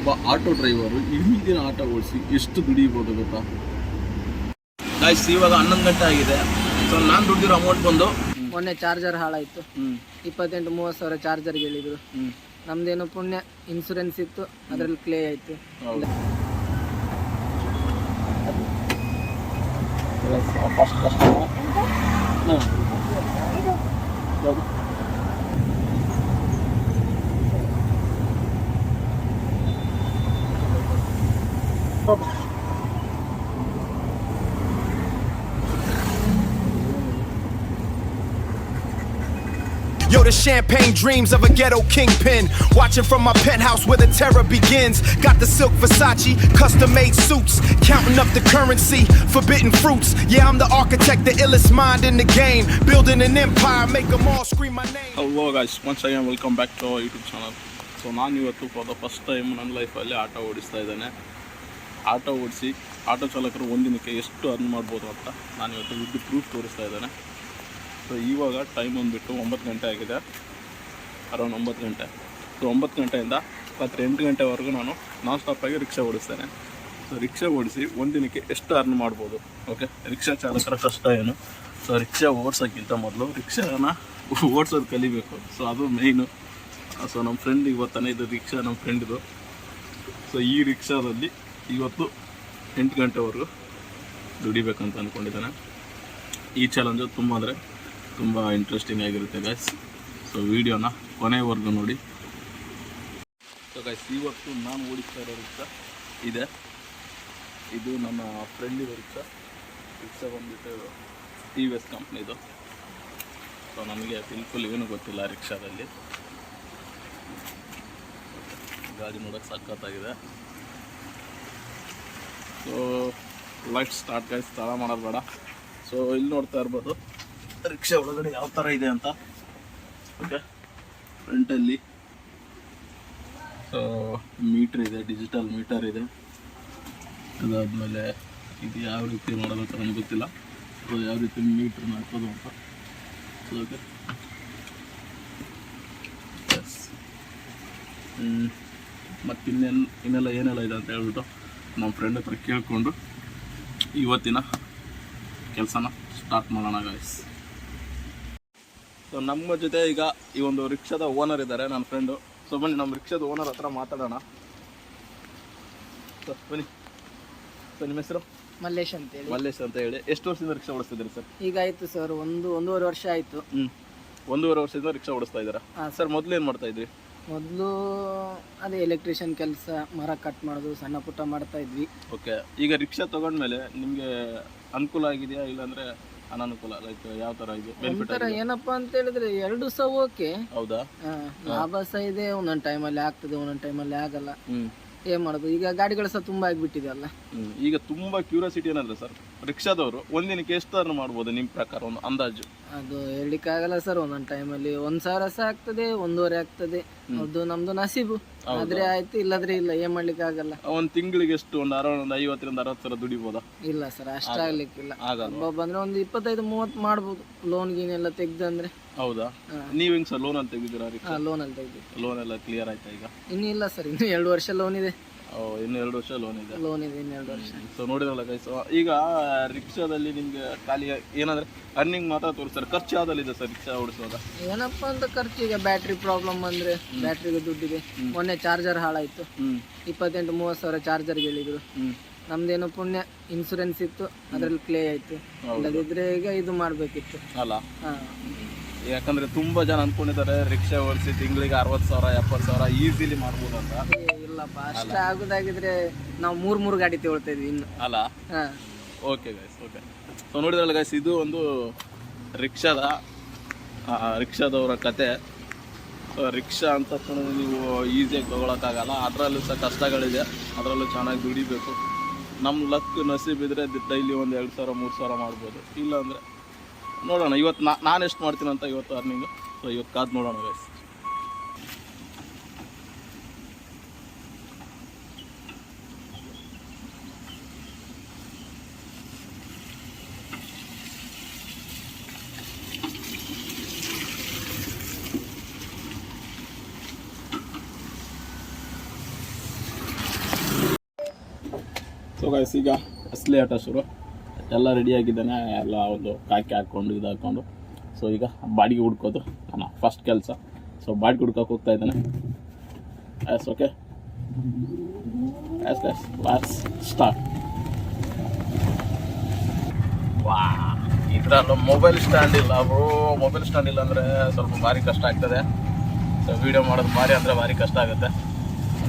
ಒಬ್ಬ auto driver ಇಡೀ ದಿನ ಆಟೋ ಓಡಿಸಿ ಎಷ್ಟು ದುಡಿಬೋದು ಗೊತ್ತಾ ಗಾಯ್ಸ್? ಇವಾಗ 11 ಗಂಟೆ ಆಗಿದೆ. ಸೊ ನಾನು ದುಡ್ಡಿರೋ ಅಮೌಂಟ್ ಬಂದು ಮೊನ್ನೆ ಚಾರ್ಜರ್ ಹಾಳಾಯ್ತು. 28-30 ಸಾವಿರ ಚಾರ್ಜರ್ಗೆ ಹೇಳಿದ್ರು. ನಮ್ದೇನೋ ಪುಣ್ಯ ಇನ್ಸೂರೆನ್ಸ್ ಇತ್ತು, ಅದ್ರಲ್ಲಿ ಕ್ಲೇ ಆಯ್ತು. First customer Yo, the champagne dreams of a ghetto kingpin. Watching from my penthouse where the terror begins. Got the silk Versace, custom made suits. Counting up the currency, forbidden fruits. Yeah, I'm the architect, the illest mind in the game. Building an empire, make them all scream my name. Hello guys, once again welcome back to our YouTube channel. So ನಾನು ಇವತ್ತು for the first time ನನ್ನ ಲೈಫಲ್ಲಿ auto ಓಡಿಸ್ತಾ ಇದ್ದೇನೆ. Auto ಓಡಿಸಿ auto ಚಾಲಕರು ಒಂದಿನಕ್ಕೆ ಎಷ್ಟು earn ಮಾಡ್ಬೋದು ಅಂತ ನಾನು ಇವತ್ತು ವಿದ್ ಪ್ರೂಫ್ ತೋರಿಸ್ತಾ ಇದ್ದೇನೆ. ಸೊ ಇವಾಗ ಟೈಮ್ ಬಂದುಬಿಟ್ಟು 9 ಗಂಟೆ ಆಗಿದೆ, ಅರೌಂಡ್ 9 ಗಂಟೆ. ಸೊ 9 ಗಂಟೆಯಿಂದ ರಾತ್ರಿ 8 ಗಂಟೆವರೆಗೂ ನಾನು ನಾನ್ ಸ್ಟಾಪಾಗಿ ರಿಕ್ಷಾ ಓಡಿಸ್ತೇನೆ. ಸೊ ರಿಕ್ಷಾ ಓಡಿಸಿ ಒಂದಿನಕ್ಕೆ ಎಷ್ಟು ಅರ್ನ್ ಮಾಡ್ಬೋದು. ಓಕೆ, ರಿಕ್ಷಾ ಚಾಲಕರ ಕಷ್ಟ ಏನು? ಸೊ ರಿಕ್ಷಾ ಓಡಿಸೋಕ್ಕಿಂತ ಮೊದಲು ರಿಕ್ಷಾನ ಓಡಿಸೋದು ಕಲಿಬೇಕು. ಸೊ ಅದು ಮೇಯ್ನು. ಸೊ ನಮ್ಮ ಫ್ರೆಂಡ್ ಇವತ್ತಾನೆ ಇದು ರಿಕ್ಷಾ ನಮ್ಮ ಫ್ರೆಂಡ್ದು. ಸೊ ಈ ರಿಕ್ಷಾದಲ್ಲಿ ಇವತ್ತು 8 ಗಂಟೆವರೆಗೂ ದುಡಿಬೇಕಂತ ಅಂದ್ಕೊಂಡಿದ್ದಾನೆ. ಈ ಚಾಲೆಂಜು ತುಂಬ ಇಂಟ್ರೆಸ್ಟಿಂಗ್ ಆಗಿರುತ್ತೆ ಗೈಸ್. ಸೊ ವಿಡಿಯೋನ ಕೊನೆವರೆಗೂ ನೋಡಿ. ಸೊ ಗೈಸ್, ಇವತ್ತು ನಾನು ಓಡಿಸ್ತಾ ಇರೋ ರಿಕ್ಷಾ ಇದೆ. ಇದು ನನ್ನ ಫ್ರೆಂಡಿದ ರಿಕ್ಷಾ ಬಂದುಬಿಟ್ಟು TVS ಕಂಪ್ನಿದು. ಸೊ ನನಗೆ ಬಿಲ್ಕುಲ್ ಏನೂ ಗೊತ್ತಿಲ್ಲ ರಿಕ್ಷಾದಲ್ಲಿ. ಗಾಡಿ ನೋಡೋಕ್ಕೆ ಸಖತ್ತಾಗಿದೆ. ಸೊ ಲೈಟ್ ಸ್ಟಾರ್ಟ್ ಗೈಸ್, ತಡ ಮಾಡೋದು ಬೇಡ. ಸೊ ಇಲ್ಲಿ ನೋಡ್ತಾ ಇರ್ಬೋದು ರಿಕ್ಷಾ ಒಳಗಡೆ ಯಾವ ಥರ ಇದೆ ಅಂತ. ಓಕೆ, ಫ್ರಂಟಲ್ಲಿ ಸೊ ಮೀಟ್ರ್ ಇದೆ, ಡಿಜಿಟಲ್ ಮೀಟರ್ ಇದೆ. ಅದಾದಮೇಲೆ ಇದು ಯಾವ ರೀತಿ ಮಾಡೋದು ಅಂತ ನನಗೆ ಗೊತ್ತಿಲ್ಲ. ಸೊ ಯಾವ ರೀತಿ ಮೀಟ್ರನ್ನ ಹಾಕೋದು ಅಂತ. So okay, yes. ಮತ್ತು ಇನ್ನೆಲ್ಲ ಏನೆಲ್ಲ ಇದೆ ಅಂತ ಹೇಳ್ಬಿಟ್ಟು ನಮ್ಮ ಫ್ರೆಂಡ್ ಹತ್ರ ಕೇಳಿಕೊಂಡು ಇವತ್ತಿನ ಕೆಲಸನ ಸ್ಟಾರ್ಟ್ ಮಾಡೋಣ ಗಾಯ್ಸ್. ಸೊ ನಮ್ಮ ಜೊತೆ ಈಗ ಈ ಒಂದು ರಿಕ್ಷಾದ ಓನರ್ ಇದ್ದಾರೆ, ನನ್ನ ಫ್ರೆಂಡು. ಸೊ ಬನ್ನಿ ನಮ್ಮ ರಿಕ್ಷಾದ ಓನರ್ ಹತ್ರ ಮಾತಾಡೋಣ. ಸೊ ಬನ್ನಿ. ಸೊ ನಿಮ್ಮ ಹೆಸರು? ಮಲ್ಲೇಶ್ ಅಂತೇಳಿ. ಮಲ್ಲೇಶ್ ಅಂತ ಹೇಳಿ. ಎಷ್ಟು ವರ್ಷದಿಂದ ರಿಕ್ಷಾ ಓಡಿಸ್ತಿದ್ದೀರಿ ಸರ್? ಈಗ ಆಯ್ತು ಸರ್, ಒಂದೂವರೆ ವರ್ಷ ಆಯ್ತು. 1.5 ವರ್ಷದಿಂದ ರಿಕ್ಷಾ ಓಡಿಸ್ತಾ ಇದ್ದೀರಾ? ಸರ್ ಮೊದಲು ಏನು ಮಾಡ್ತಾ ಇದ್ರಿ? ಮೊದಲು ಅದೇ ಎಲೆಕ್ಟ್ರಿಷಿಯನ್ ಕೆಲಸ, ಮರ ಕಟ್ ಮಾಡೋದು, ಸಣ್ಣ ಪುಟ್ಟ ಮಾಡ್ತಾ ಇದ್ವಿ. ಓಕೆ, ಈಗ ರಿಕ್ಷಾ ತಗೊಂಡ್ಮೇಲೆ ನಿಮಗೆ ಅನುಕೂಲ ಆಗಿದೆಯಾ ಇಲ್ಲಾಂದ್ರೆ ಅನಾನುಕೂಲ? ಲೈಕ್ ಯಾವ ಥರ ಇದೆ ಬೆನಿಫಿಟ್? ಏನಪ್ಪಾ ಅಂತ ಹೇಳಿದ್ರೆ ಎರಡು ಸಹ ಓಕೆ. ಹೌದಾ? ಲಾಭ ಸಹ ಇದೆ, ಒಂದೊಂದು ಟೈಮಲ್ಲಿ ಆಗ್ತದೆ, ಒಂದೊಂದು ಟೈಮಲ್ಲಿ ಆಗಲ್ಲ. ಏನ್ ಮಾಡೋದು, ಈಗ ಗಾಡಿಗಳು ಸಹ ತುಂಬಾ ಆಗ್ಬಿಟ್ಟಿದೆ ಅಲ್ಲ. ಈಗ ತುಂಬಾ ಕ್ಯೂರಿಯಾಸಿಟಿ ಏನಂದ್ರೆ ಸರ್, ರಿಕ್ಷಾದವರು ಒಂದಿನಕ್ಕೆ ಎಷ್ಟು ಅರ್ನ್ ಮಾಡ್ಬೋದು ನಿಮ್ಮ ಪ್ರಕಾರ, ಒಂದು ಅಂದಾಜು? ಅದು ಹೇಳಲಿಕ್ಕೆ ಆಗಲ್ಲ ಸರ್. ಒಂದೊಂದು ಟೈಮಲ್ಲಿ 1,000 ಸಹ ಆಗ್ತದೆ, 1,500 ಆಗ್ತದೆ. ಅದು ನಮ್ದು ನಸೀಬು. ಆದ್ರೆ ಆಯ್ತು, ಇಲ್ಲದ್ರೆ ಇಲ್ಲ, ಏನ್ ಮಾಡ್ಲಿಕ್ಕೆ ಆಗಲ್ಲ. ಒಂದ್ ತಿಂಗಳಿಗೆ ಎಷ್ಟು ಒಂದು ಅರೌಂಡ್ 50-60 ಸಾವಿರ ದುಡಿಬೋದಾ? ಇಲ್ಲ ಸರ್, ಅಷ್ಟಾಗ್ಲಿಕ್ಕಿಲ್ಲ. ಬಂದ್ರೆ ಒಂದು 25-30 ಮಾಡ್ಬೋದು, ಲೋನ್ ಗೀನ್ ಎಲ್ಲ ತೆಗ್ದಂದ್ರೆ. ಹೌದಾ? ನೀವ್ ಹೆಂಗ್ ಸರ್ ಲೋನ್ ಅಲ್ಲಿ ತೆಗಿದ್ದೀರಾ? ಲೋನ್ ಅಲ್ಲಿ ತೆಗ್ದು. ಲೋನ್ ಎಲ್ಲ ಕ್ಲಿಯರ್ ಆಯ್ತಾ ಈಗ? ಇನ್ನು ಇಲ್ಲ ಸರ್, ಇನ್ನು 2 ವರ್ಷ ಲೋನ್ ಇದೆ. ಇನ್ನು 2 ವರ್ಷ ಲೋನ್ ಇದೆ. ಇನ್ನು 2 ವರ್ಷ. ಸೊ ನೋಡಿದ್ರಲ್ಲ ಗೈಸ್, ಈಗ ರಿಕ್ಷಾದಲ್ಲಿ ನಿಮ್ಗೆ ಖಾಲಿ ಏನಂದ್ರೆ ಅರ್ನಿಂಗ್ ಮಾತ್ರ ತೋರಿಸ್ತಾರೆ. ಖರ್ಚು ಯಾವ್ದಲ್ಲಿದೆ ಸರ್ ರಿಕ್ಷಾ ಓಡಿಸುವಾಗ? ಏನಪ್ಪಾ ಅಂತ ಖರ್ಚು, ಈಗ ಬ್ಯಾಟ್ರಿ ಪ್ರಾಬ್ಲಮ್ ಅಂದ್ರೆ ಬ್ಯಾಟ್ರಿಗೆ ದುಡ್ಡಿದೆ. ಮೊನ್ನೆ ಚಾರ್ಜರ್ ಹಾಳಾಯ್ತು. 28-30 ಸಾವಿರ ಚಾರ್ಜರ್ಗೆ ಹೇಳಿದ್ರು. ನಮ್ದೇನೋ ಪುಣ್ಯ ಇನ್ಸೂರೆನ್ಸ್ ಇತ್ತು, ಅದ್ರಲ್ಲಿ ಕ್ಲೇ ಆಯ್ತು. ಇಲ್ಲದಿದ್ರೆ ಈಗ ಇದು ಮಾಡ್ಬೇಕಿತ್ತು ಅಲ್ಲ. ಯಾಕಂದ್ರೆ ತುಂಬಾ ಜನ ಅನ್ಕೊಂಡಿದ್ದಾರೆ ರಿಕ್ಷಾ ಓಡಿಸಿ ತಿಂಗಳಿಗೆ 60,000-70,000 ಈಸಿಲಿ ಮಾಡ್ಬೋದು ಅಂತ. ಇಲ್ಲಪ್ಪ, ಅಷ್ಟ ಆಗುದಾಗಿದ್ರೆ ನಾವು 3 ಗಾಡಿ ತಗೊಳ್ತಾ ಇದ್ವಿ ಇನ್ನು ಅಲ್ಲ. Okay guys, okay. ಸೊ ನೋಡಿದ್ರಲ್ಲ ಗೈಸ್, ಇದು ಒಂದು ರಿಕ್ಷಾದವರ ಕತೆ. ರಿಕ್ಷಾ ಅಂತ ನೀವು ಈಸಿಯಾಗಿ ತೊಗೊಳಕ್ಕಾಗಲ್ಲ, ಅದರಲ್ಲೂ ಸಹ ಕಷ್ಟಗಳಿದೆ, ಅದರಲ್ಲೂ ಚೆನ್ನಾಗಿ ದುಡಿಬೇಕು. ನಮ್ಮ ಲಕ್ ನಸೀಬಿದ್ರೆ ಡೈಲಿ ಒಂದು 2,000-3,000 ಮಾಡ್ಬೋದು. ಇಲ್ಲ ಅಂದರೆ ನೋಡೋಣ. ಇವತ್ತು ನಾನು ಎಷ್ಟು ಮಾಡ್ತೀನಿ ಅಂತ ಇವತ್ತು ಅರ್ನಿಂಗು. ಸೊ ಇವತ್ತು ಕಾದು ನೋಡೋಣ ಗೈಸ್. ಗೈಸ್ ಈಗ ಅಸಲಿ ಆಟ ಶುರು. ಎಲ್ಲ ರೆಡಿ ಆಗಿದ್ದಾನೆ, ಎಲ್ಲ ಒಂದು ಕಾಕಿ ಹಾಕ್ಕೊಂಡು ಇದು ಹಾಕ್ಕೊಂಡು. ಸೊ ಈಗ ಬಾಡಿಗೆ ಹುಡ್ಕೋದು ನನ್ನ ಫಸ್ಟ್ ಕೆಲಸ. ಸೊ ಬಾಡಿಗೆ ಹುಡ್ಕೋಕೆ ಹೋಗ್ತಾ ಇದ್ದಾನೆ. Yes okay, yes yes let's start. ವಾ, ಇದರಲ್ಲೂ ಮೊಬೈಲ್ ಸ್ಟ್ಯಾಂಡ್ ಇಲ್ಲ ಬ್ರೋ. ಮೊಬೈಲ್ ಸ್ಟ್ಯಾಂಡ್ ಇಲ್ಲ ಅಂದರೆ ಸ್ವಲ್ಪ ಭಾರಿ ಕಷ್ಟ ಆಗ್ತದೆ. ಸೊ ವೀಡಿಯೋ ಮಾಡೋದು ಭಾರಿ ಅಂದರೆ ಭಾರಿ ಕಷ್ಟ ಆಗುತ್ತೆ.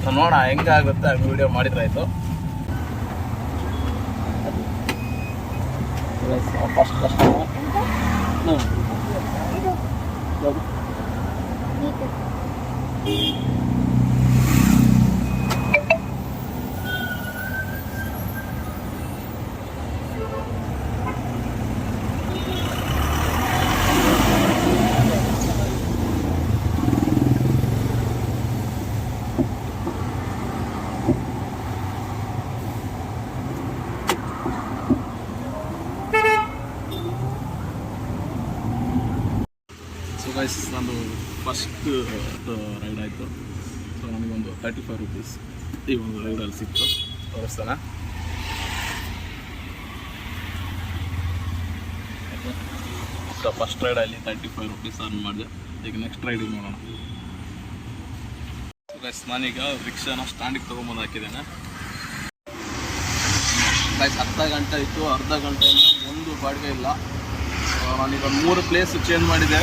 ಸೊ ನೋಡೋಣ ಹೆಂಗಾಗುತ್ತೆ, ಹಂಗೆ ವೀಡಿಯೋ ಮಾಡಿದ್ರಾಯ್ತು. ಫಸ್ಟ್ ಕಸ್ಟಮರ್ ಗೈಸ್, ನಂದು ಫಸ್ಟ್ ರೈಡ್ ಆಯಿತು. ಸೊ ನನಗೊಂದು 35 ರೂಪೀಸ್ ಈ ಒಂದು ರೈಡಲ್ಲಿ ಸಿಕ್ತು. ತೋರಿಸ್ತಾನೆ. ಸೊ ಫಸ್ಟ್ ರೈಡಲ್ಲಿ 35 ರೂಪೀಸ್ ಅರ್ನ್ ಮಾಡಿದೆ. ಈಗ ನೆಕ್ಸ್ಟ್ ರೈಡಿಗೆ ನೋಡೋಣ. ಸೊ ಗೈಸ್, ನಾನೀಗ ರಿಕ್ಷಾನ ಸ್ಟ್ಯಾಂಡಿಗೆ ತೊಗೊಂಬಂದು ಹಾಕಿದ್ದೇನೆ. ಗೈಸ್, ಅರ್ಧ ಗಂಟೆ ಇತ್ತು. ಅರ್ಧ ಗಂಟೆಯಿಂದ ಒಂದು ಬಾಡಿಗೆ ಇಲ್ಲ. ನಾನೀಗ 3 ಪ್ಲೇಸ್ ಚೇಂಜ್ ಮಾಡಿದ್ದೆ.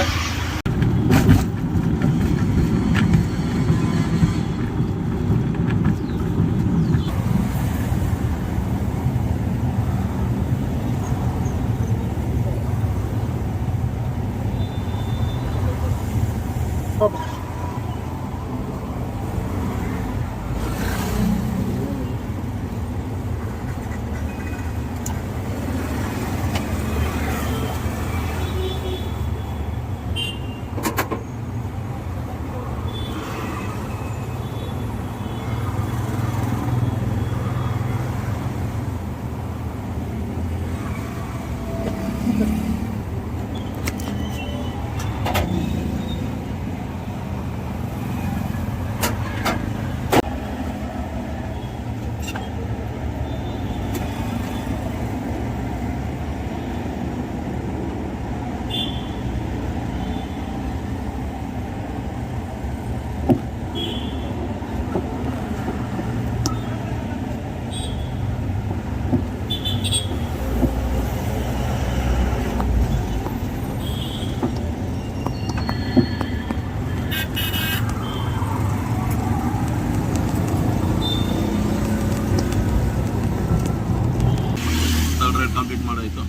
ಕಂಪ್ಲೀಟ್ ಮಾಡಾಯಿತು.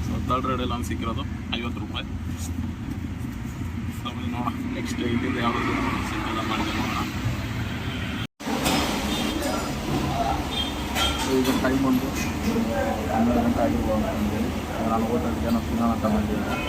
ಸೊ ಥರ್ಡ್ ರೈಡಲ್ಲಿ ಹಂಗೆ ಸಿಕ್ಕಿರೋದು 50 ರೂಪಾಯಿ. ನೋಡೋಣ ನೆಕ್ಸ್ಟ್ ಇಲ್ಲಿಂದ ಯಾವುದಾದ್ರು ಸಿಕ್ಕೆಲ್ಲ ಮಾಡಿದೆ ನೋಡೋಣ. ಈಗ ಟೈಮ್ ಬಂದು 12 ಗಂಟೆ ಆಗಿರ್ಬೋದು ಅಂತಂದೇಳಿ ನಾನು ಹೋಟೆಲ್ಗೆ ಏನೋ ತಿನ್ನೋಣ ಅಂತ ಮಾಡಿದ್ದೆ.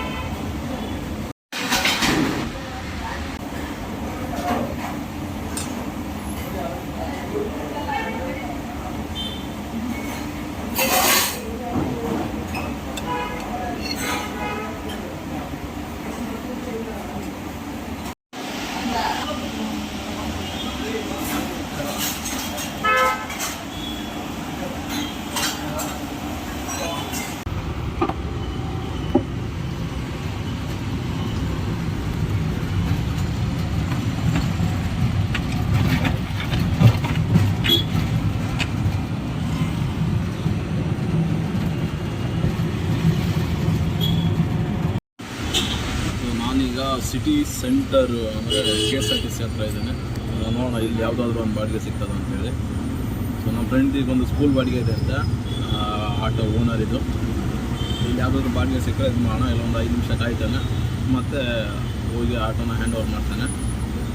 ನಾನೀಗ ಸಿಟಿ ಸೆಂಟರ್ ಅಂದರೆ KSRTC ಹತ್ರ ಇದ್ದೇನೆ. ನೋಡೋಣ ಇಲ್ಲಿ ಯಾವುದಾದ್ರೂ ಒಂದು ಬಾಡಿಗೆ ಸಿಗ್ತದೆ ಅಂತೇಳಿ. ಸೊ ನಮ್ಮ ಫ್ರೆಂಡಿಗೆ ಒಂದು ಸ್ಕೂಲ್ ಬಾಡಿಗೆ ಇದೆ ಅಂತ, ಆಟೋ ಓನರ್ ಇದು. ಇಲ್ಲಿ ಯಾವುದಾದ್ರೂ ಬಾಡಿಗೆ ಸಿಕ್ಕರೆ ಇದು ಮಾಡೋಣ. ಇಲ್ಲ ಒಂದು 5 ನಿಮಿಷ ಕಾಯ್ತಾನೆ, ಮತ್ತು ಹೋಗಿ ಆಟೋನ ಹ್ಯಾಂಡ್ ಓವರ್ ಮಾಡ್ತಾನೆ.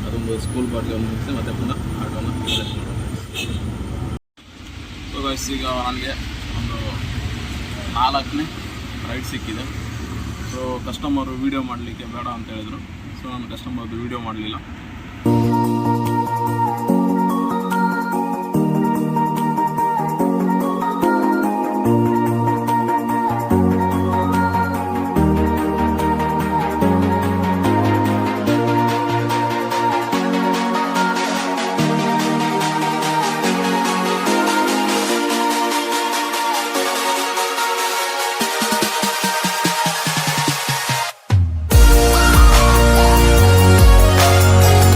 ಅದೊಂದು ಸ್ಕೂಲ್ ಬಾಡಿಗೆ ಒಂದು ಮುಗಿಸಿ ಮತ್ತೆ ಪುನಃ ಆಟೋನ ಅರೆಸ್ಟ್ ಮಾಡೋಣ. ಸೊ ಗೈಸ್, ಈಗ ನನಗೆ ಒಂದು 4ನೇ ರೈಡ್ ಸಿಕ್ಕಿದೆ. ಸೊ ಕಸ್ಟಮರು ವೀಡಿಯೋ ಮಾಡಲಿಕ್ಕೆ ಬೇಡ ಅಂತ ಹೇಳಿದ್ರು. ಸೊ ನಾನು ಕಸ್ಟಮರ್ದು ವೀಡಿಯೋ ಮಾಡಲಿಲ್ಲ.